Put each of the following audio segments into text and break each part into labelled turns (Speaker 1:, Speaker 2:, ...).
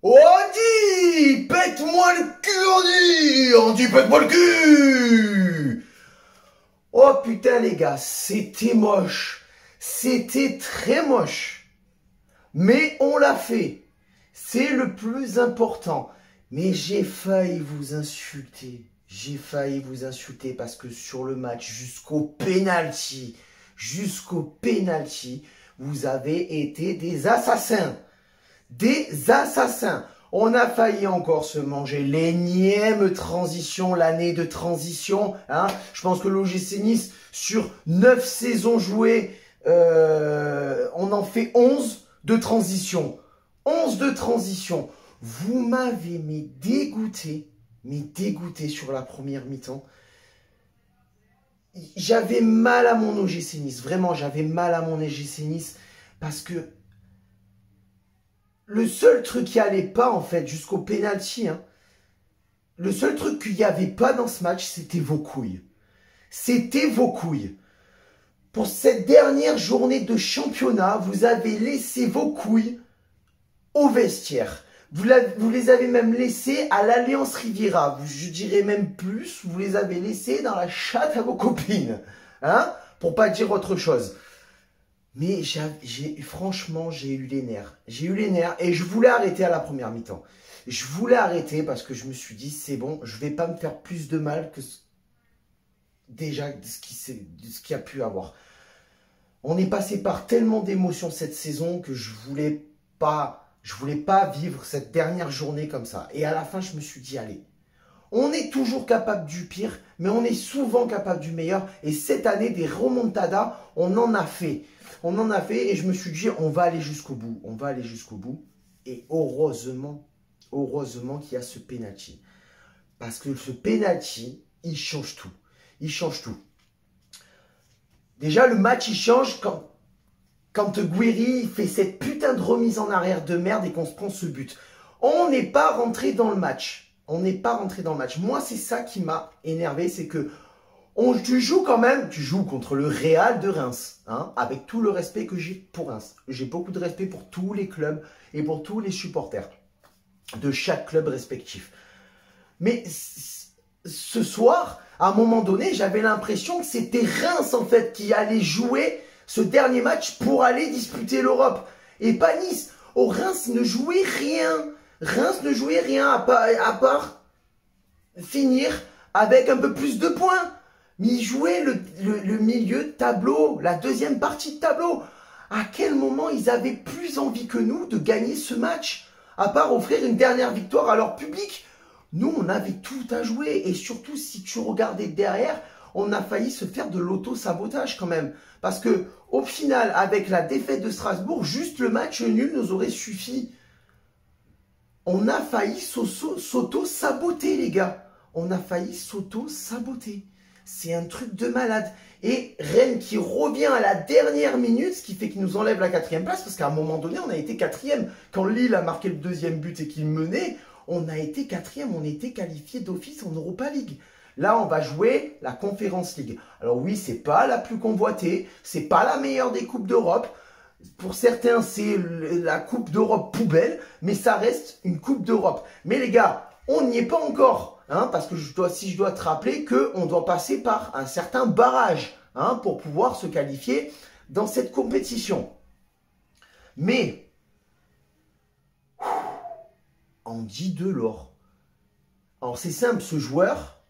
Speaker 1: Andy, pète-moi le cul, Andy, pète-moi le cul. Oh putain les gars, c'était moche, c'était très moche, mais on l'a fait, c'est le plus important. Mais j'ai failli vous insulter, parce que sur le match, jusqu'au penalty, vous avez été des assassins. Des assassins. On a failli encore se manger l'énième transition, l'année de transition. Hein. Je pense que l'OGC Nice, sur 9 saisons jouées, on en fait 11 de transition. 11 de transition. Vous m'avez dégoûté sur la première mi-temps. J'avais mal à mon OGC Nice. Vraiment, j'avais mal à mon OGC Nice parce que le seul truc qui allait pas, en fait, jusqu'au penalty, hein, le seul truc qu'il n'y avait pas dans ce match, c'était vos couilles. C'était vos couilles. Pour cette dernière journée de championnat, vous avez laissé vos couilles au vestiaire. Vous les avez même laissées à l'Alliance Riviera. Je dirais même plus, vous les avez laissées dans la chatte à vos copines. Hein, pour pas dire autre chose. Mais franchement, j'ai eu les nerfs. J'ai eu les nerfs et je voulais arrêter à la première mi-temps. Je voulais arrêter parce que je me suis dit, c'est bon, je vais pas me faire plus de mal que déjà de ce qui a pu avoir. On est passé par tellement d'émotions cette saison que je voulais pas vivre cette dernière journée comme ça. Et à la fin, je me suis dit, allez, on est toujours capable du pire, mais on est souvent capable du meilleur. Et cette année, des remontadas, on en a fait. On en a fait et je me suis dit, on va aller jusqu'au bout. On va aller jusqu'au bout. Et heureusement qu'il y a ce penalty. Parce que ce penalty, il change tout. Il change tout. Déjà, le match, il change quand Guiri fait cette putain de remise en arrière de merde et qu'on se prend ce but. On n'est pas rentré dans le match. On n'est pas rentré dans le match. Moi, c'est ça qui m'a énervé, c'est que tu joues quand même, tu joues contre le Real de Reims, hein, avec tout le respect que j'ai pour Reims. J'ai beaucoup de respect pour tous les clubs et pour tous les supporters de chaque club respectif. Mais ce soir, à un moment donné, j'avais l'impression que c'était Reims en fait qui allait jouer ce dernier match pour aller disputer l'Europe. Et pas Nice. Oh, Reims ne jouait rien. Reims ne jouait rien à part finir avec un peu plus de points. Mais il jouait le milieu de tableau, la deuxième partie de tableau. À quel moment ils avaient plus envie que nous de gagner ce match, à part offrir une dernière victoire à leur public? Nous, on avait tout à jouer. Et surtout, si tu regardais derrière, on a failli se faire de l'auto-sabotage quand même. Parce que au final, avec la défaite de Strasbourg, juste le match nul nous aurait suffi. On a failli s'auto-saboter, les gars. On a failli s'auto-saboter. C'est un truc de malade. Et Rennes qui revient à la dernière minute, ce qui fait qu'il nous enlève la 4e place, parce qu'à un moment donné, on a été 4e. Quand Lille a marqué le 2e but et qu'il menait, on a été 4e. On était qualifié d'office en Europa League. Là, on va jouer la Conference League. Alors oui, c'est pas la plus convoitée, c'est pas la meilleure des Coupes d'Europe. Pour certains, c'est la Coupe d'Europe poubelle, mais ça reste une Coupe d'Europe. Mais les gars, on n'y est pas encore. Hein, parce que si je dois te rappeler qu'on doit passer par un certain barrage, hein, pour pouvoir se qualifier dans cette compétition. Mais, Andy Delors. Alors c'est simple, ce joueur,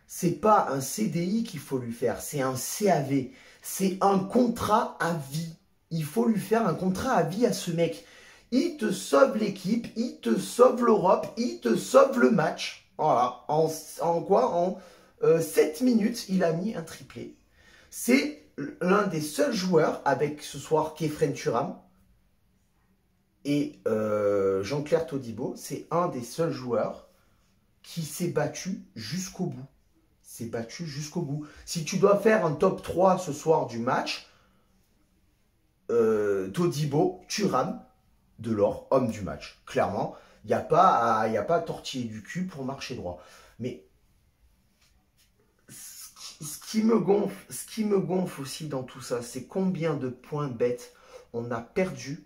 Speaker 1: c'est pas un CDI qu'il faut lui faire, c'est un CAV. C'est un contrat à vie. Il faut lui faire un contrat à vie à ce mec. Il te sauve l'équipe, il te sauve l'Europe, il te sauve le match. Voilà. En 7 minutes, il a mis un triplé. C'est l'un des seuls joueurs, avec ce soir Kefren Turam et Jean-Claire Todibo, c'est un des seuls joueurs qui s'est battu jusqu'au bout. S'est battu jusqu'au bout. Si tu dois faire un top 3 ce soir du match, Todibo, Thuram, Delors, homme du match. Clairement, il n'y a pas à tortiller du cul pour marcher droit. Mais ce qui me gonfle aussi dans tout ça, c'est combien de points bêtes on a perdu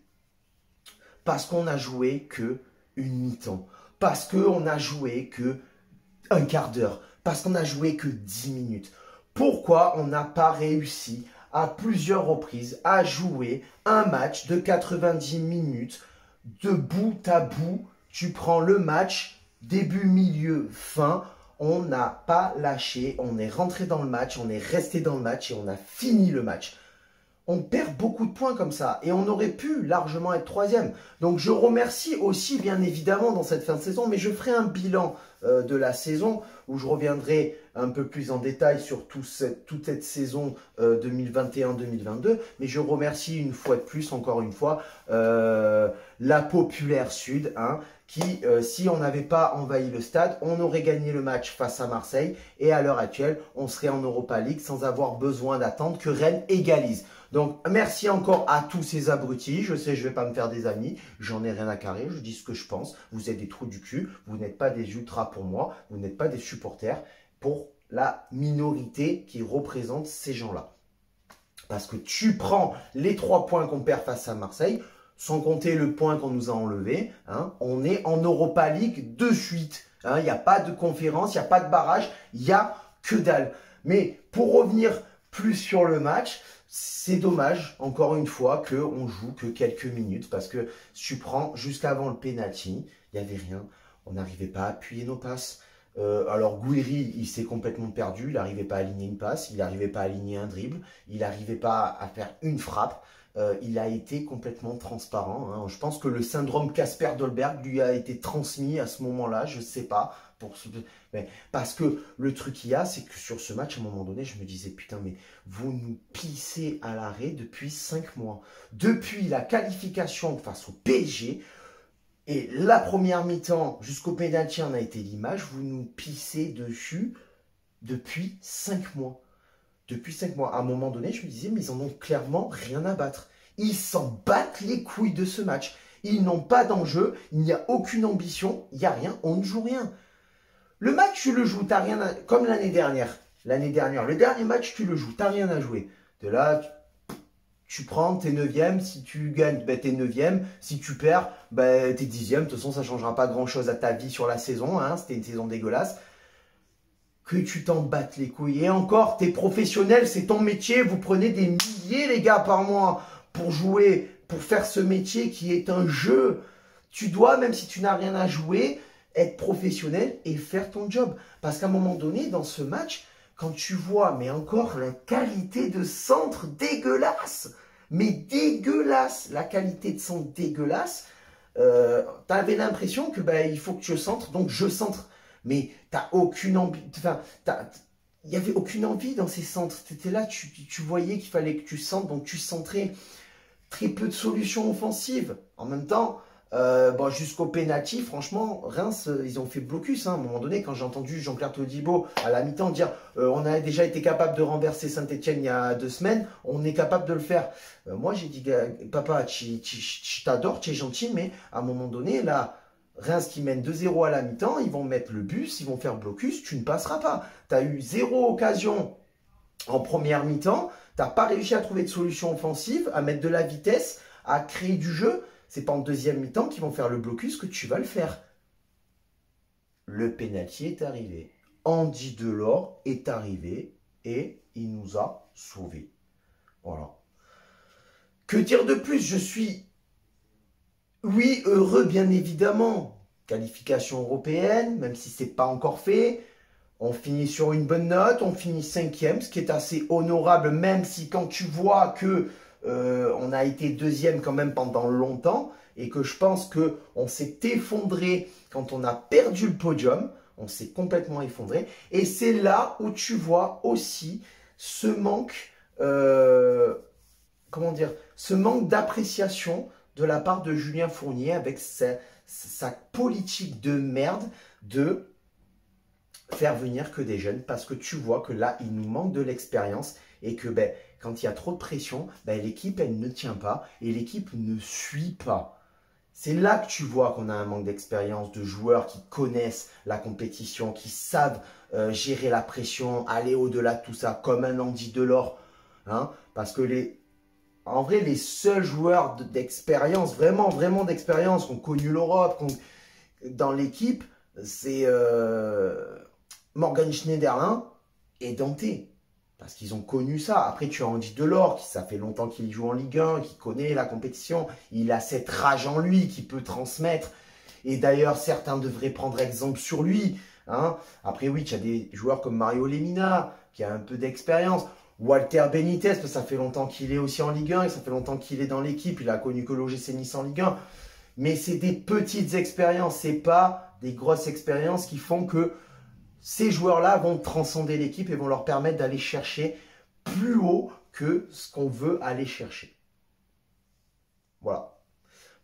Speaker 1: Parce qu'on a joué que une mi-temps. Parce qu'on a joué que un quart d'heure. Parce qu'on a joué que 10 minutes. Pourquoi on n'a pas réussi à plusieurs reprises à jouer un match de 90 minutes de bout à bout? Tu prends le match, début, milieu, fin. On n'a pas lâché, on est rentré dans le match, on est resté dans le match et on a fini le match. On perd beaucoup de points comme ça et on aurait pu largement être troisième. Donc je remercie aussi bien évidemment dans cette fin de saison, mais je ferai un bilan de la saison où je reviendrai un peu plus en détail sur toute cette saison 2021-2022. Mais je remercie une fois de plus, encore une fois, la Populaire Sud, hein, qui, si on n'avait pas envahi le stade, on aurait gagné le match face à Marseille et à l'heure actuelle, on serait en Europa League sans avoir besoin d'attendre que Rennes égalise. Donc, merci encore à tous ces abrutis. Je sais, je ne vais pas me faire des amis. J'en ai rien à carrer. Je dis ce que je pense. Vous êtes des trous du cul. Vous n'êtes pas des ultras pour moi. Vous n'êtes pas des supporters pour la minorité qui représente ces gens-là. Parce que tu prends les 3 points qu'on perd face à Marseille, sans compter le point qu'on nous a enlevé, hein, on est en Europa League de suite. Il n'y a pas de conférence, il n'y a pas de barrage, il n'y a que dalle. Mais pour revenir plus sur le match, c'est dommage, encore une fois, qu'on joue que quelques minutes. Parce que si tu prends jusqu'avant le penalty, il n'y avait rien. On n'arrivait pas à appuyer nos passes. Alors Gouiri, il s'est complètement perdu. Il n'arrivait pas à aligner une passe. Il n'arrivait pas à aligner un dribble. Il n'arrivait pas à faire une frappe. Il a été complètement transparent, hein. Je pense que le syndrome Casper Dolberg lui a été transmis à ce moment-là. Je ne sais pas. Mais parce que le truc qu'il y a, c'est que sur ce match, à un moment donné, je me disais, putain, mais vous nous pissez à l'arrêt depuis 5 mois. Depuis la qualification face au PSG, et la première mi-temps jusqu'au pénalty en a été l'image, vous nous pissez dessus depuis 5 mois. Depuis 5 mois. À un moment donné, je me disais, mais ils en ont clairement rien à battre. Ils s'en battent les couilles de ce match. Ils n'ont pas d'enjeu, il n'y a aucune ambition, il n'y a rien, on ne joue rien. Le match, tu le joues, t'as rien à... Comme l'année dernière. L'année dernière, le dernier match, tu le joues, t'as rien à jouer. De là, tu prends, t'es 9e. Si tu gagnes, ben, t'es 9e. Si tu perds, ben, t'es 10e. De toute façon, ça ne changera pas grand-chose à ta vie sur la saison. Hein. C'était une saison dégueulasse. Que tu t'en battes les couilles. Et encore, t'es professionnel, c'est ton métier. Vous prenez des milliers, les gars, par mois pour jouer, pour faire ce métier qui est un jeu. Tu dois, même si tu n'as rien à jouer, être professionnel et faire ton job. Parce qu'à un moment donné, dans ce match, quand tu vois, mais encore, la qualité de centre dégueulasse, mais dégueulasse, la qualité de centre dégueulasse, tu avais l'impression que ben, il faut que je centre, donc je centre. Mais tu n'as aucune envie, enfin, il n'y avait aucune envie dans ces centres. Tu étais là, tu voyais qu'il fallait que tu centres, donc tu centrais. Très peu de solutions offensives. En même temps, bon, jusqu'au penalty, franchement, Reims, ils ont fait blocus. Hein. À un moment donné, quand j'ai entendu Jean-Claire Todibo à la mi-temps dire on a déjà été capable de renverser Saint-Etienne il y a 2 semaines, on est capable de le faire. Moi, j'ai dit papa, je t'adore, tu es gentil, mais à un moment donné, là, Reims qui mène 2-0 à la mi-temps, ils vont mettre le bus, ils vont faire blocus, tu ne passeras pas. Tu as eu 0 occasion en première mi-temps. Tu n'as pas réussi à trouver de solution offensive, à mettre de la vitesse, à créer du jeu. C'est pas en deuxième mi-temps qu'ils vont faire le blocus que tu vas le faire. Le pénalty est arrivé. Andy Delors est arrivé et il nous a sauvés. Voilà. Que dire de plus? Je suis, oui, heureux bien évidemment. Qualification européenne, même si ce n'est pas encore fait. On finit sur une bonne note, on finit 5e, ce qui est assez honorable, même si quand tu vois que on a été 2e quand même pendant longtemps, et que je pense qu'on s'est effondré quand on a perdu le podium, on s'est complètement effondré, et c'est là où tu vois aussi ce manque, comment dire, ce manque d'appréciation de la part de Julien Fournier avec sa politique de merde de faire venir que des jeunes, parce que tu vois que là, il nous manque de l'expérience et que ben, quand il y a trop de pression, ben, l'équipe, elle ne tient pas et l'équipe ne suit pas. C'est là que tu vois qu'on a un manque d'expérience, de joueurs qui connaissent la compétition, qui savent gérer la pression, aller au-delà de tout ça, comme un Andy Delors. Hein, parce que en vrai, les seuls joueurs d'expérience, vraiment, vraiment d'expérience, qui ont connu l'Europe, dans l'équipe, c'est Morgan Schneiderlin et Dante. Parce qu'ils ont connu ça. Après, tu as Andy Delors, ça fait longtemps qu'il joue en Ligue 1, qui connaît la compétition. Il a cette rage en lui qui peut transmettre. Et d'ailleurs, certains devraient prendre exemple sur lui. Hein. Après, oui, tu as des joueurs comme Mario Lemina, qui a un peu d'expérience. Walter Benitez, parce que ça fait longtemps qu'il est aussi en Ligue 1, et ça fait longtemps qu'il est dans l'équipe. Il a connu que l'OGC Nice en Ligue 1. Mais c'est des petites expériences, c'est pas des grosses expériences qui font que ces joueurs-là vont transcender l'équipe et vont leur permettre d'aller chercher plus haut que ce qu'on veut aller chercher. Voilà.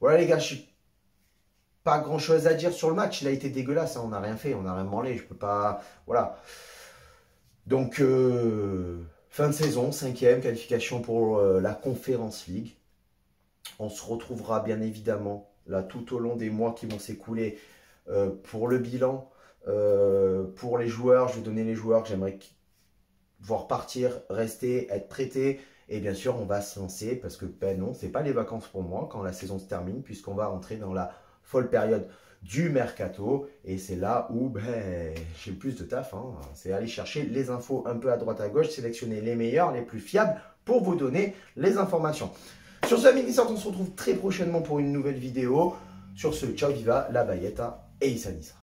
Speaker 1: Voilà les gars, je n'ai pas grand-chose à dire sur le match. Il a été dégueulasse, hein. On n'a rien fait, on n'a rien branlé. Je peux pas... Voilà. Donc, fin de saison, 5e qualification pour la Conference League. On se retrouvera bien évidemment là tout au long des mois qui vont s'écouler pour le bilan. Pour les joueurs, je vais donner les joueurs que j'aimerais voir partir, rester, être prêtés. Et bien sûr, on va se lancer parce que ben non, c'est pas les vacances pour moi quand la saison se termine, puisqu'on va rentrer dans la folle période du mercato. Et c'est là où ben, j'ai le plus de taf. Hein. C'est aller chercher les infos un peu à droite à gauche, sélectionner les meilleurs, les plus fiables pour vous donner les informations. Sur ce, amis glissants, on se retrouve très prochainement pour une nouvelle vidéo. Sur ce, ciao, viva la Bayetta et Issa Nissa.